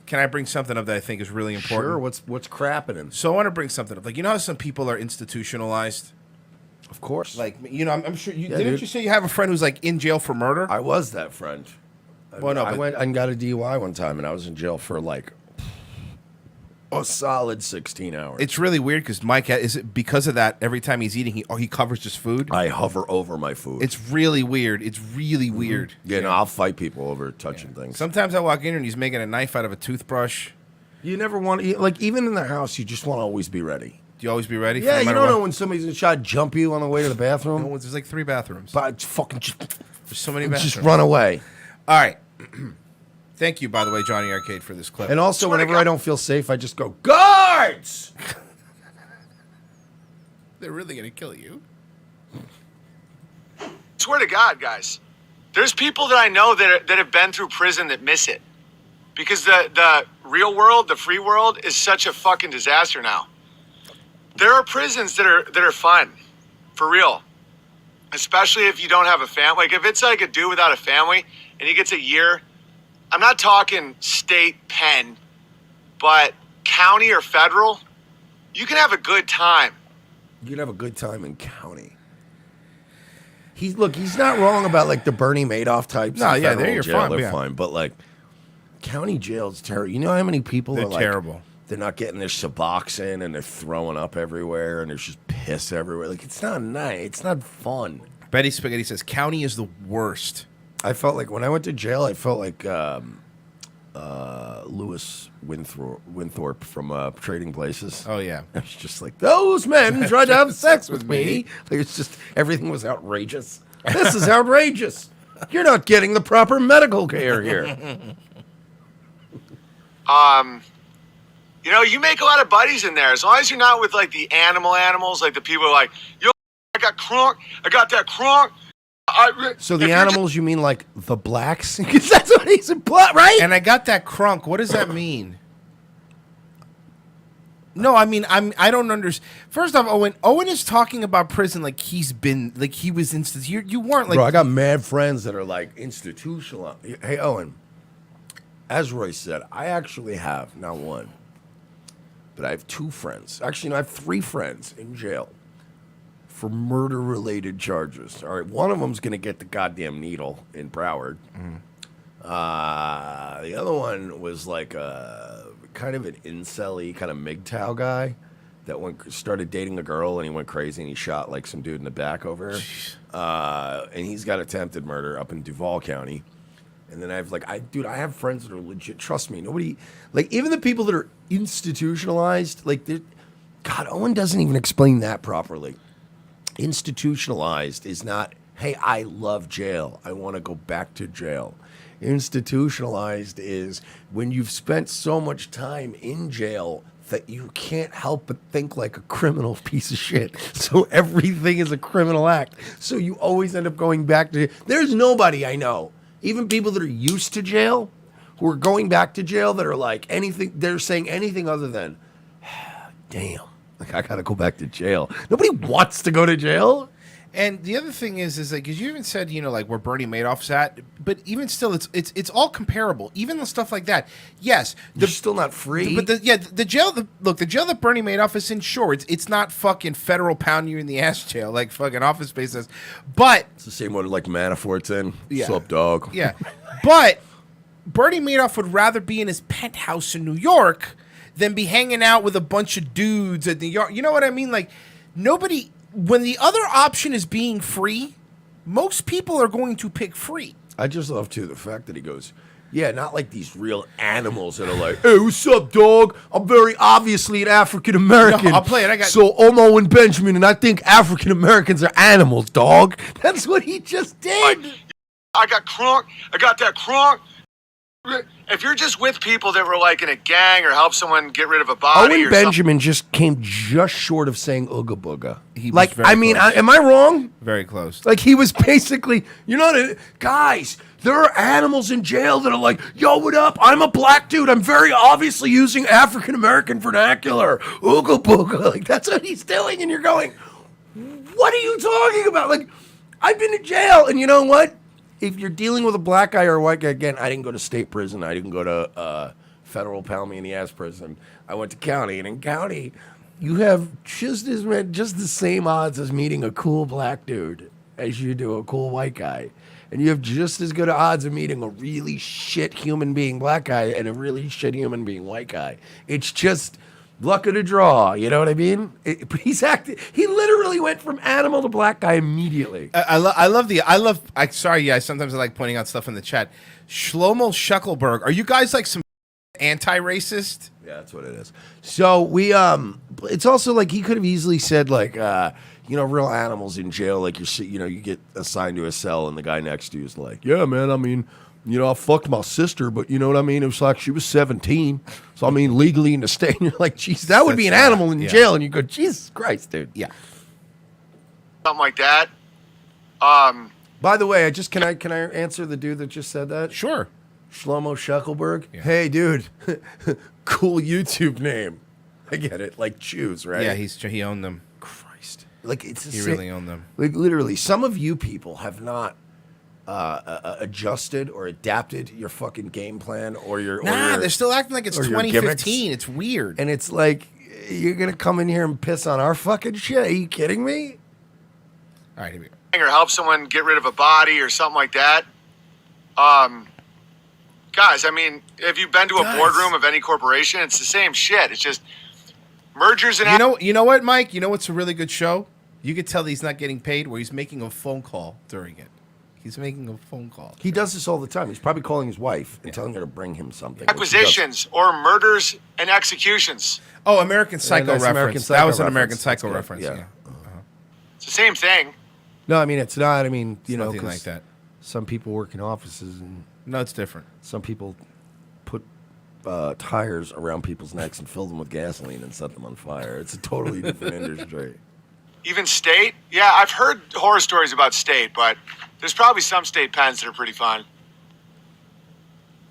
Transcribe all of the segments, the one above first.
can I bring something up that I think is really important? Sure. What's crapping? So I want to bring something up. Like, you know how some people are institutionalized? Of course. Like, you know, I'm sure you say you have a friend who's like in jail for murder? I was that friend. Well, no, I went and got a DUI one time, and I was in jail for like a solid 16 hours. It's really weird because Mike, is it because of that? Every time he's eating, he covers his food. I hover over my food. It's really weird. It's really weird. Yeah, no, I'll fight people over touching things. Sometimes I walk in and he's making a knife out of a toothbrush. You never want to, like, even in the house, you just want to always be ready. Do you always be ready? Yeah, no you matter don't what? know when somebody's going to try to jump you on the way to the bathroom. No, there's like 3 bathrooms. But fucking There's so many bathrooms. just run away. All right. Thank you, by the way, Johnny Arcade, for this clip. And also, whenever I don't feel safe, I just go, guards! They're really going to kill you. Swear to God, guys. There's people that I know that have been through prison that miss it. Because the real world, the free world, is such a fucking disaster now. There are prisons that are fun. For real. Especially if you don't have a family. Like, if it's like a dude without a family, and he gets a year... I'm not talking state pen, but county or federal, you can have a good time. You can have a good time in county. He's not wrong about like the Bernie Madoff types. No, yeah, they're fine. They're fine, but like county jail's terrible. You know how many people They're are like terrible. They're not getting their Suboxone and they're throwing up everywhere and there's just piss everywhere. Like, it's not nice. It's not fun. Betty Spaghetti says county is the worst. I felt like when I went to jail, I felt like Lewis Winthorpe from Trading Places. Oh, yeah. I was just like, those men tried to have sex with me. Like, it's just, everything was outrageous. This is outrageous. You're not getting the proper medical care here. You know, you make a lot of buddies in there. As long as you're not with, like, the animals, like the people who are like, yo, I got crunk, I got that crunk. So the animals, you mean like the blacks? Because that's what he's implying, right? And I got that crunk. What does that mean? No, I mean, I don't understand. First off, Owen is talking about prison like he was instituted. You weren't like. Bro, I got mad friends that are like institutional. Hey, Owen, as Roy said, I actually have, not one, but I have 2 friends. Actually, no, I have 3 friends in jail for murder-related charges. All right, one of them's going to get the goddamn needle in Broward. The other one was like kind of an incel-y, kind of MGTOW guy that started dating a girl and he went crazy and he shot like some dude in the back over her. And he's got attempted murder up in Duval County. And then I have friends that are legit. Trust me, nobody, like even the people that are institutionalized, like God, Owen doesn't even explain that properly. Institutionalized is not, hey, I love jail. I want to go back to jail. Institutionalized is when you've spent so much time in jail that you can't help but think like a criminal piece of shit. So everything is a criminal act. So you always end up going back to, there's nobody I know, even people that are used to jail, who are going back to jail that are like anything, they're saying anything other than, damn. Like, I gotta go back to jail. Nobody wants to go to jail. And the other thing is like, because you even said, you know, like where Bernie Madoff's at, but even still, it's all comparable. Even the stuff like that. Yes, you're still not free. But the jail that Bernie Madoff is in, sure, it's not fucking federal pound you in the ass jail like fucking Office Space says. But it's the same one like Manafort's in. Yeah. Sup, dog? Yeah, but Bernie Madoff would rather be in his penthouse in New York than be hanging out with a bunch of dudes at the yard. You know what I mean? Like, nobody, when the other option is being free, most people are going to pick free. I just love, too, the fact that he goes, yeah, not like these real animals that are like, hey, what's up, dog? I'm very obviously an African-American. No, I'll play it. So I'm Owen Benjamin, and I think African-Americans are animals, dog. That's what he just did. I got crunk, I got that crunk. If you're just with people that were like in a gang or help someone get rid of a body, Owen or Benjamin just came just short of saying ooga booga. He was like, very I mean, close. am I wrong? Very close. Like, he was basically, guys, there are animals in jail that are like, yo, what up? I'm a black dude. I'm very obviously using African American vernacular. Ooga booga. Like, that's what he's doing. And you're going, what are you talking about? Like, I've been to jail, and you know what? If you're dealing with a black guy or a white guy, again, I didn't go to state prison. I didn't go to federal pound me in the ass prison. I went to county, and in county, you have just the same odds as meeting a cool black dude as you do a cool white guy. And you have just as good odds of meeting a really shit human being black guy and a really shit human being white guy. It's just luck of the draw, you know what I mean? But he literally went from animal to black guy immediately. Sorry, sometimes I like pointing out stuff in the chat. Shlomo Shuckelberg, are you guys like some anti-racist? Yeah, that's what it is. So we it's also like he could have easily said like real animals in jail, like you get assigned to a cell and the guy next to you is like, yeah, man, I mean, I fucked my sister, but you know what I mean? It was like she was 17. So I mean legally in the state, and you're like, Jesus, that would be an animal in jail, and you go, Jesus Christ, dude. Yeah. Something like that. By the way, can I answer the dude that just said that? Sure. Shlomo Shuckelberg. Yeah. Hey, dude, cool YouTube name. I get it. Like Jews, right? Yeah, he owned them. Christ, like he really owned them. Like literally, some of you people have not adjusted or adapted your fucking game plan or your. They're still acting like it's 2015. It's weird, and it's like you're gonna come in here and piss on our fucking shit. Are you kidding me? All right, here we go. Or help someone get rid of a body or something like that. Guys, I mean, if you've been to a boardroom of any corporation, it's the same shit. It's just mergers and... You know what, Mike? You know what's a really good show? You could tell that he's not getting paid where he's making a phone call during it. He's making a phone call. He does this all the time. He's probably calling his wife and telling her to bring him something. Acquisitions or murders and executions. Oh, American Psycho reference. That was an American Psycho reference. Yeah. It's the same thing. No, I mean, it's not. I mean, nothing like that. Some people work in offices and... No, it's different. Some people put tires around people's necks and fill them with gasoline and set them on fire. It's a totally different industry. Even state? Yeah, I've heard horror stories about state, but there's probably some state pens that are pretty fun.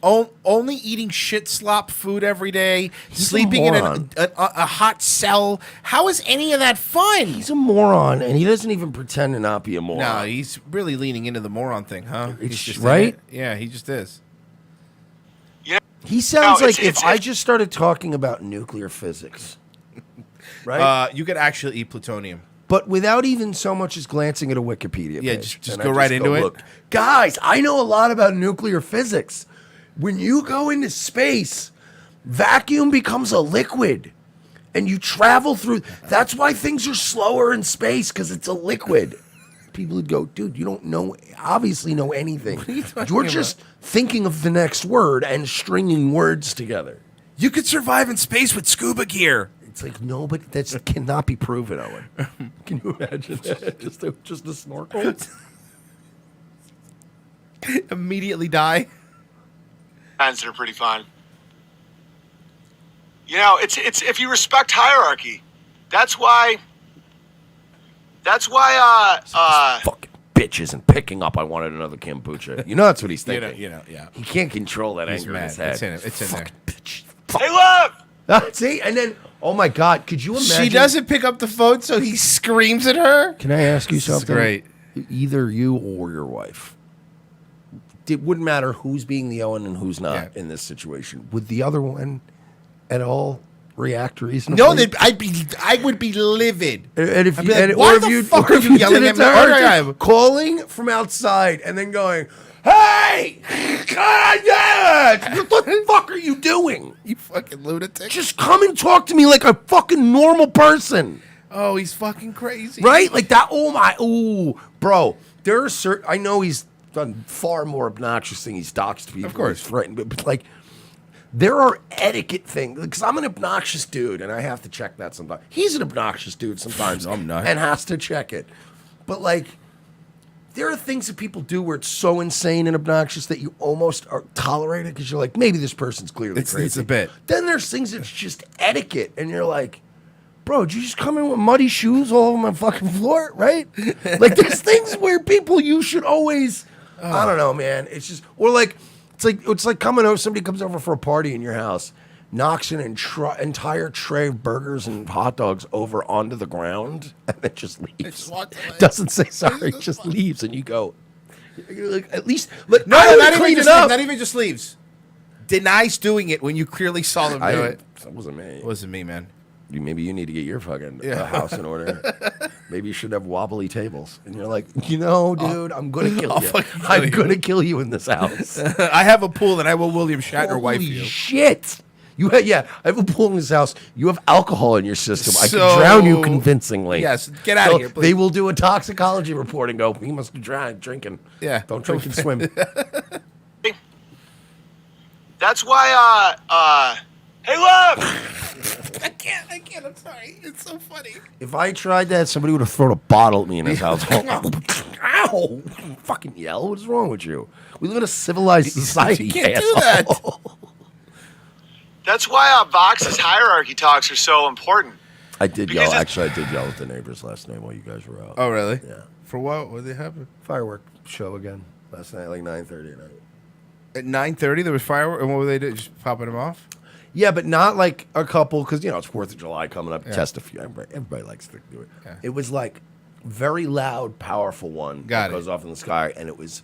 Only eating shit slop food every day, sleeping in a hot cell. How is any of that fun? He's a moron, and he doesn't even pretend to not be a moron. No, he's really leaning into the moron thing, huh? He's just right? Yeah, he just is. Yeah. He sounds like if I just started talking about nuclear physics, right? You could actually eat plutonium. But without even so much as glancing at a Wikipedia page. Yeah, just go right into it. Look, guys, I know a lot about nuclear physics. When you go into space, vacuum becomes a liquid, and you travel through. That's why things are slower in space, because it's a liquid. People would go, dude, you don't obviously know anything. You're just thinking of the next word and stringing words together. You could survive in space with scuba gear. It's like, no, but that cannot be proven, Owen. Can you imagine that? Just a snorkel? Immediately die. Pens that are pretty fun. It's if you respect hierarchy, that's why fucking bitch isn't picking up. I wanted another kombucha. That's what he's thinking. Yeah. He can't control that anger mad. in his head. It's in there. Bitch. Hey, love. See, and then, oh my God, could you imagine? She doesn't pick up the phone, so he screams at her. Can I ask you something? Great. Either you or your wife. It wouldn't matter who's being the Owen and who's not in this situation. Would the other one at all react reasonably? No, I would be livid. And if I'd be like, why the fuck are you yelling at me? Calling from outside and then going, "Hey, what the fuck are you doing? You fucking lunatic! Just come and talk to me like a fucking normal person." Oh, he's fucking crazy, right? Like that. Bro. There are certain. I know he's done far more obnoxious things. He's doxed people. Of course. He's threatened, but like, there are etiquette things. Because I'm an obnoxious dude, and I have to check that sometimes. He's an obnoxious dude sometimes. I'm not. And has to check it. But like, there are things that people do where it's so insane and obnoxious that you almost are tolerated because you're like, maybe this person's clearly crazy. It's a bit. Then there's things that's just etiquette, and you're like, bro, did you just come in with muddy shoes all over my fucking floor, right? Like, there's things where people you should always... I don't know, man. It's just, or like, it's like coming over. Somebody comes over for a party in your house, knocks an entire tray of burgers and hot dogs over onto the ground, and then just leaves. Doesn't say sorry, just leaves, and you go, like, at least, like, not even just leaves. denies doing it when you clearly saw them do it. That wasn't me. It wasn't me, man. Maybe you need to get your fucking house in order. Maybe you should have wobbly tables. And you're like, dude, I'm going to kill you. I'm going to kill you in this house. I have a pool and I will William Shatner wife you. Shit. I have a pool in this house. You have alcohol in your system. I can drown you convincingly. Yes, get out of here, please. They will do a toxicology report and go, he must have drowned drinking. Yeah. Don't drink and swim. That's why, hey, love! I can't. I'm sorry. It's so funny. If I tried that, somebody would have thrown a bottle at me in his house. Ow! Fucking yell. What is wrong with you? We live in a civilized society. You can't do that. That's why Vox's hierarchy talks are so important. I did yell. Actually, I did yell at the neighbors last night while you guys were out. Oh, really? Yeah. For what? What did happen? Firework show again last night, like 9:30 at night. At 9:30, there was fireworks, and what were they doing? Just popping them off? Yeah, but not like a couple, because, it's 4th of July coming up. Yeah. Test a few. Everybody likes to do it. Yeah. It was like very loud, powerful one that goes off in the sky, and it was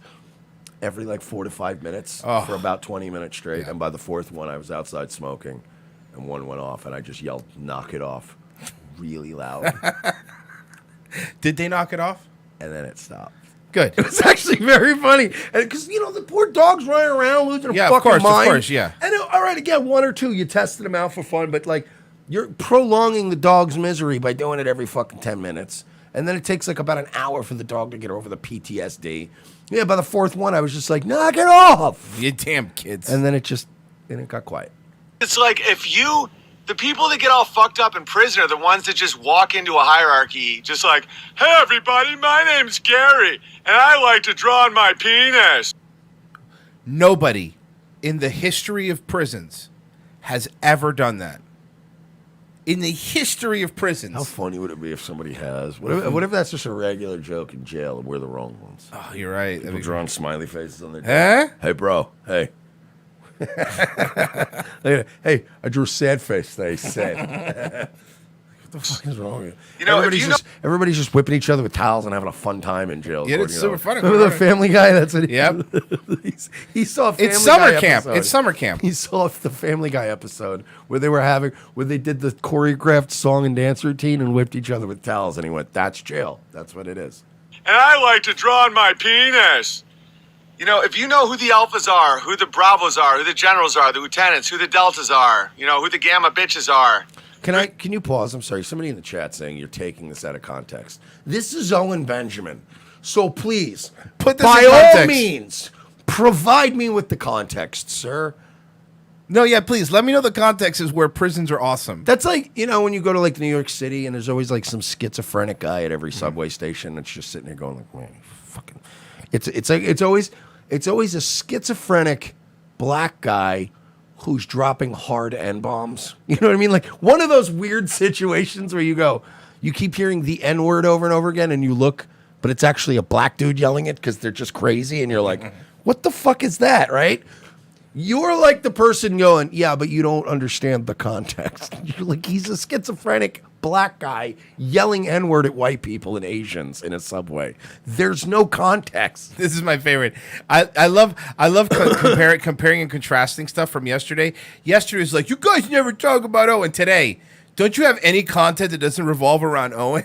every like 4 to 5 minutes for about 20 minutes straight. Yeah. And by the 4th one, I was outside smoking, and one went off, and I just yelled, "Knock it off," really loud. Did they knock it off? And then it stopped. Good. It was actually very funny. And because, the poor dog's running around losing their fucking mind. Of course, yeah. And all right, again, 1 or 2, you tested them out for fun, but like you're prolonging the dog's misery by doing it every fucking 10 minutes. And then it takes like about an hour for the dog to get over the PTSD. Yeah, by the 4th one, I was just like, knock it off. You damn kids. And then it got quiet. It's like the people that get all fucked up in prison are the ones that just walk into a hierarchy, just like, "Hey, everybody, my name's Gary, and I like to draw on my penis." Nobody in the history of prisons has ever done that. In the history of prisons. How funny would it be if somebody has? What if that's just a regular joke in jail and we're the wrong ones? Oh, you're right. People drawing smiley faces on their Huh? Hey, bro. Hey. Hey, I drew a sad face. They said. What the fuck is wrong with you? Everybody's just whipping each other with towels and having a fun time in jail. Yeah, it's super funny. Remember the Family Guy? That's what. Yep. He saw a Family It's summer Guy camp. episode. It's summer camp. He saw the Family Guy episode where they did the choreographed song and dance routine and whipped each other with towels, and he went, "That's jail. That's what it is." And I like to draw on my penis. If you know who the alphas are, who the bravos are, who the generals are, the lieutenants, who the deltas are, who the gamma bitches are. Can you pause? I'm sorry. Somebody in the chat saying you're taking this out of context. This is Owen Benjamin. So please, put this by in context. all means, provide me with the context, sir. No, yeah, please. Let me know the context is where prisons are awesome. That's like, when you go to like New York City and there's always like some schizophrenic guy at every subway station that's just sitting there going like, man, fucking. It's always a schizophrenic black guy who's dropping hard N-bombs. You know what I mean? Like one of those weird situations where you keep hearing the N-word over and over again and you look, but it's actually a black dude yelling it because they're just crazy and you're like, what the fuck is that, right? You're like the person going, yeah, but you don't understand the context. You're like, he's a schizophrenic black guy yelling N-word at white people and Asians in a subway. There's no context. This is my favorite. I love comparing and contrasting stuff from yesterday. Yesterday's like, you guys never talk about Owen. Today, don't you have any content that doesn't revolve around Owen?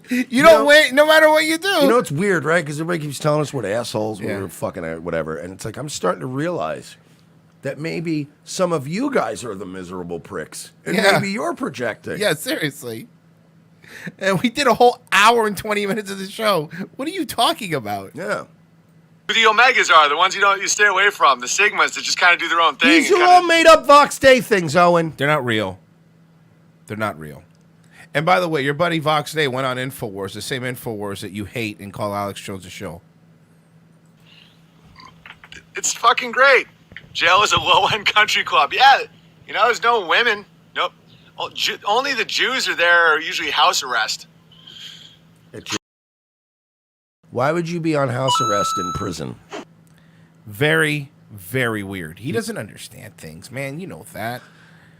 You don't wait no matter what you do. It's weird, right? Because everybody keeps telling us what assholes we're fucking whatever. And it's like, I'm starting to realize that maybe some of you guys are the miserable pricks. And maybe you're projecting. Yeah, seriously. And we did a whole hour and 20 minutes of the show. What are you talking about? Yeah. Who the Omegas are, the ones you stay away from, the Sigmas that just kind of do their own thing. These are all made up Vox Day things, Owen. They're not real. They're not real. And by the way, your buddy Vox Day went on InfoWars, the same InfoWars that you hate and call Alex Jones a show. It's fucking great. Jail is a low-end country club. Yeah, there's no women. Nope. Only the Jews are there, usually house arrest. Why would you be on house arrest in prison? Very, very weird. He doesn't understand things, man. You know that.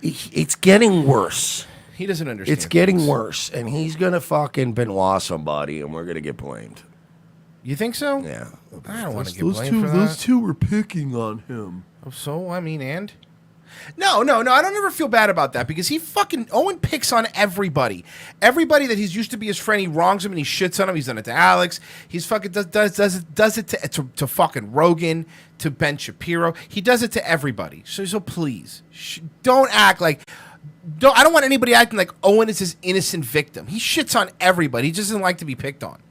It's getting worse. He doesn't understand. It's getting worse, and he's gonna fucking Benoit somebody, and we're gonna get blamed. You think so? Yeah. I don't want to get Those blamed two, for that. those two were picking on him. So, I mean, and? No, I don't ever feel bad about that because Owen picks on everybody. Everybody that he's used to be his friend, he wrongs him and he shits on him. He's done it to Alex. He's fucking does it to fucking Rogan, to Ben Shapiro. He does it to everybody. So please, don't act like... I don't want anybody acting like Owen is his innocent victim. He shits on everybody. He just doesn't like to be picked on.